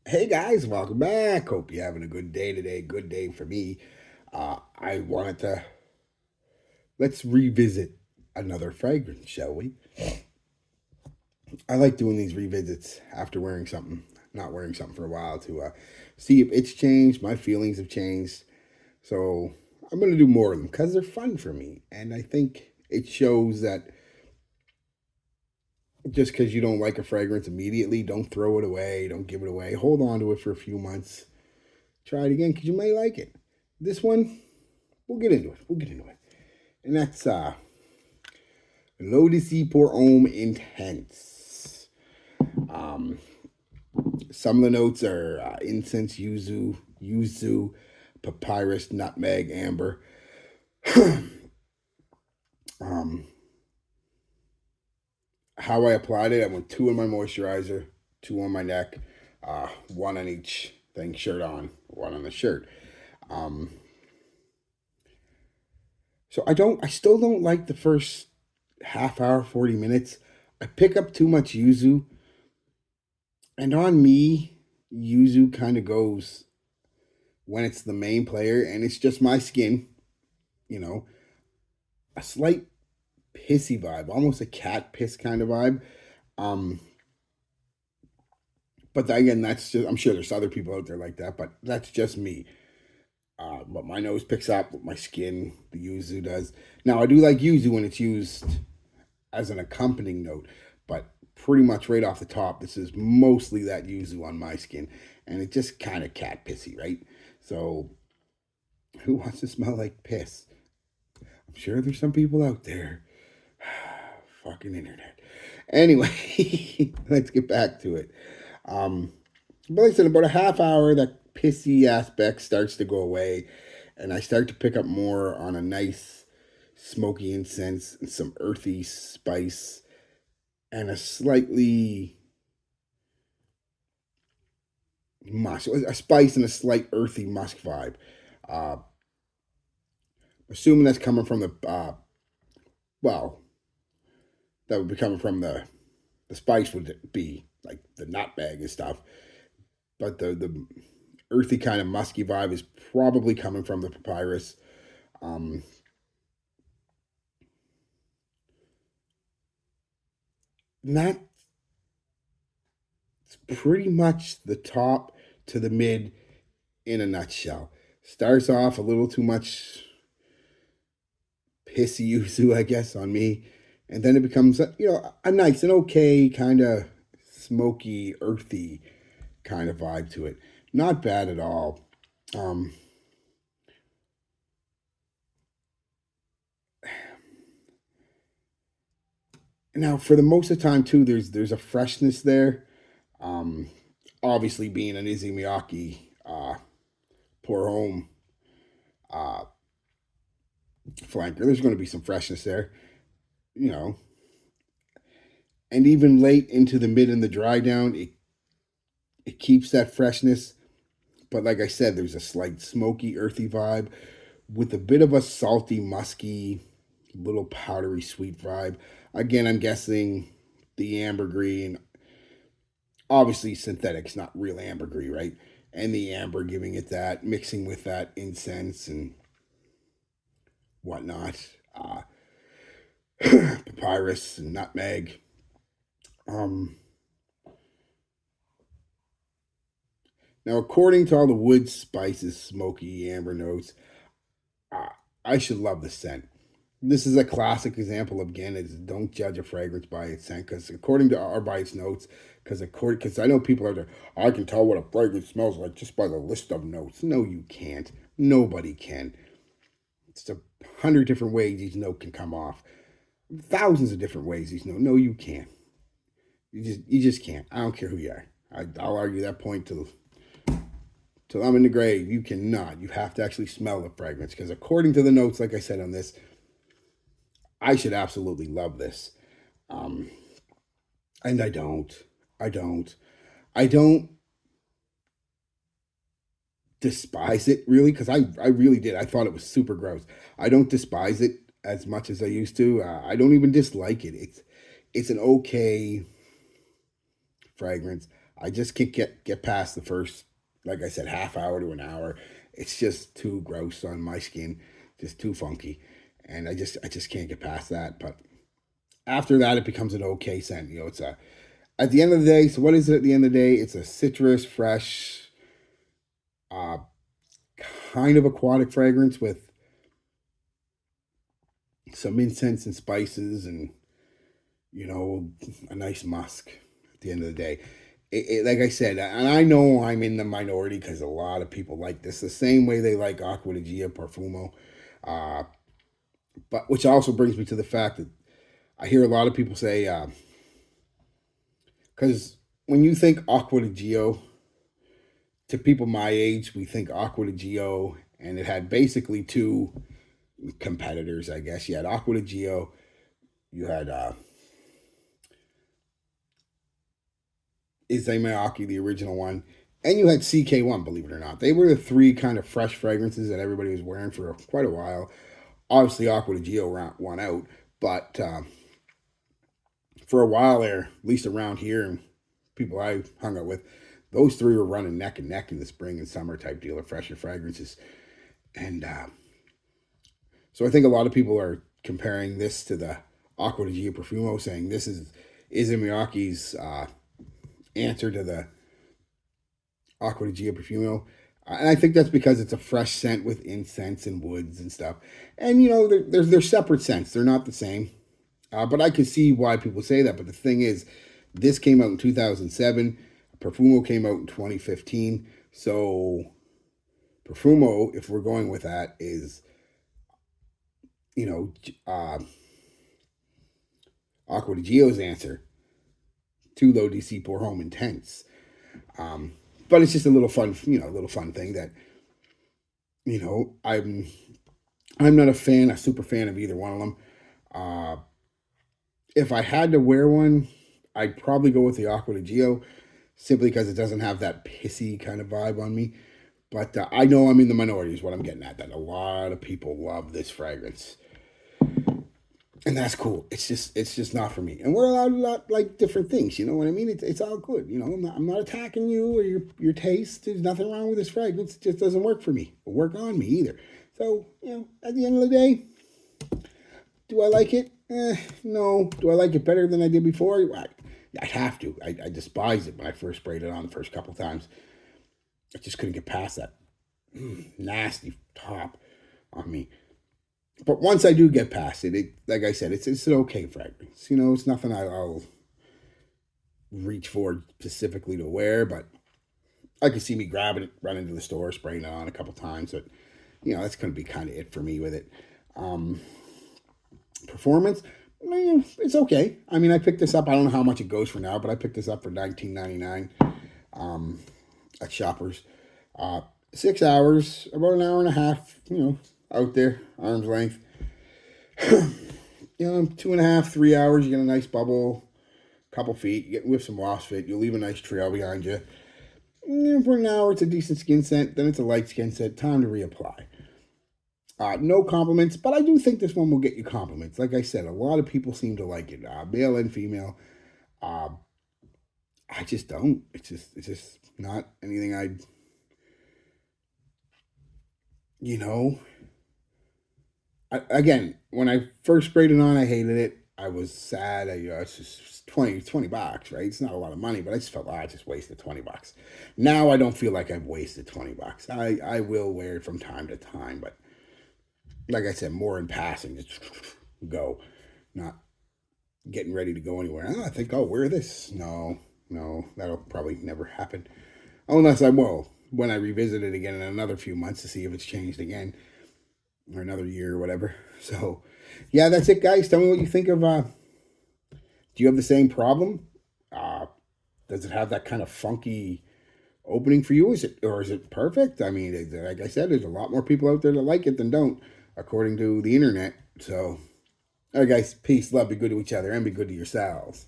Hey guys, welcome back. Hope you're having a good day today. Good day for me. I wanted to let's revisit another fragrance, shall we? I like doing these revisits after wearing something, not wearing something for a while to see if it's changed, my feelings have changed. So I'm gonna do more of them because they're fun for me, and I think it shows that just because you don't like a fragrance immediately, don't throw it away, don't give it away. Hold on to it for a few months. Try it again because you might like it. This one, we'll get into it. We'll get into it. And that's Leau Dissey pour Homme Intense. Um, some of the notes are incense, yuzu, papyrus, nutmeg, amber. um, how I applied it, I went two on my moisturizer, two on my neck, one on each thing, shirt on, one on the shirt. Um, so I still don't like the first half hour, 40 minutes. I pick up too much yuzu. And on me, yuzu kind of goes when it's the main player and it's just my skin, you know, a slight pissy vibe, almost a cat piss kind of vibe. Um, but again, that's just, I'm sure there's other people out there like that, but that's just me. But my nose picks up what my skin, the yuzu does. Now, I do like yuzu when it's used as an accompanying note, but pretty much right off the top, this is mostly that yuzu on my skin, and it just kind of cat pissy, right? So, who wants to smell like piss? I'm sure there's some people out there. Fucking internet. Anyway, let's get back to it. Um, but like I said, about a half hour, that pissy aspect starts to go away, and I start to pick up more on a nice smoky incense and some earthy spice and a slightly musk, a spice and a slight earthy musk vibe. Uh, assuming that's coming from the well, that would be coming from the spice would be like the nutmeg and stuff, but the earthy kind of musky vibe is probably coming from the papyrus. Um, and that's pretty much the top to the mid in a nutshell. Starts off a little too much pissy yuzu, I guess, on me. And then it becomes, a nice and okay kind of smoky, earthy kind of vibe to it. Not bad at all. Um, Now, for the most of the time, too, there's a freshness there. Um, Obviously, being an Issey Miyake, pour Homme uh, flanker, there's going to be some freshness there, you know. And even late into the mid and the dry down, it keeps that freshness. But like I said, there's a slight smoky, earthy vibe with a bit of a salty, musky, little powdery, sweet vibe. Again, I'm guessing the ambergris, and obviously synthetics, not real ambergris, right? And the amber giving it that, mixing with that incense and whatnot, papyrus and nutmeg. Um, Now, according to all the wood, spices, smoky, amber notes, uh, I should love the scent. This is a classic example of, again, is don't judge a fragrance by its scent, because according to or by its notes, because I know people are there, I can tell what a fragrance smells like just by the list of notes. No, you can't. Nobody can. It's 100 different ways each note can come off. Thousands of different ways each note. No, you can't. You just can't. I don't care who you are. I'll argue that point till I'm in the grave. You cannot. You have to actually smell the fragrance, because according to the notes, like I said on this, I should absolutely love this. Um, and I don't. I don't. I don't despise it really, because I really did. I thought it was super gross. I don't despise it as much as I used to. I don't even dislike it. It's an okay fragrance. I just can't get past the first, like I said, half hour to an hour. It's just too gross on my skin, just too funky, and I just can't get past that. But after that, it becomes an okay scent. It's a at the end of the day. So what is it at the end of the day? It's a citrus, fresh, uh, kind of aquatic fragrance with some incense and spices, and a nice musk. At the end of the day, like I said, and I know I'm in the minority because a lot of people like this the same way they like Acqua di Gia Profumo. Uh, but which also brings me to the fact that I hear a lot of people say, because when you think Acqua di Gio, to people my age, we think Acqua di Gio, and it had basically two competitors, I guess. You had Acqua di Gio, you had Issey Miyake, the original one, and you had CK1, believe it or not. They were the three kind of fresh fragrances that everybody was wearing for quite a while. Obviously, Acqua di Gio won out, but for a while there, at least around here, and people I hung out with, those three were running neck and neck in the spring and summer type deal of fresher fragrances. And so I think a lot of people are comparing this to the Acqua di Gio Profumo, saying this is Issey Miyake's answer to the Acqua di Gio Profumo. And I think that's because it's a fresh scent with incense and woods and stuff. And, they're separate scents. They're not the same. But I can see why people say that. But the thing is, this came out in 2007. Profumo came out in 2015. So Profumo, if we're going with that, is, Acqua di Gio's answer to Leau, Dissey pour Homme Intense. But it's just a little fun thing that, I'm not a super fan of either one of them. If I had to wear one, I'd probably go with the Acqua di Gio, simply because it doesn't have that pissy kind of vibe on me. But I know I'm in the minority is what I'm getting at, that a lot of people love this fragrance. And that's cool. It's just not for me. And we're allowed to like different things. You know what I mean? It's all good. I'm not attacking you or your taste. There's nothing wrong with this fragrance. It just doesn't work for me. Or work on me either. So, at the end of the day, do I like it? No. Do I like it better than I did before? I have to. I despised it when I first sprayed it on the first couple times. I just couldn't get past that nasty top on me. But once I do get past it, like I said, it's an okay fragrance. It's nothing I'll reach for specifically to wear, but I could see me grabbing it, running to the store, spraying it on a couple times. But that's going to be kind of it for me with it. Performance, it's okay. I mean, I picked this up. I don't know how much it goes for now, but I picked this up for $19.99 at Shoppers. 6 hours, about an hour and a half. Out there, arm's length. 2.5, 3 hours, you get a nice bubble, couple feet, you get with some wasp fit, you'll leave a nice trail behind you. For an hour, it's a decent skin scent, then it's a light skin scent, time to reapply. No compliments, but I do think this one will get you compliments. Like I said, a lot of people seem to like it, male and female. I just don't. It's just not anything I'd, again, when I first sprayed it on, I hated it. I was sad. It's just $20, right? It's not a lot of money, but I just felt like I just wasted $20. Now I don't feel like I've wasted $20. I will wear it from time to time, but like I said, more in passing, just go, not getting ready to go anywhere. I think I'll wear this. No, that'll probably never happen, unless I will when I revisit it again in another few months to see if it's changed again. Or another year or whatever. So, yeah, that's it, guys. Tell me what you think of, do you have the same problem? Does it have that kind of funky opening for you? Is it perfect? I mean, like I said, there's a lot more people out there that like it than don't, according to the internet. So, all right, guys, peace, love, be good to each other, and be good to yourselves.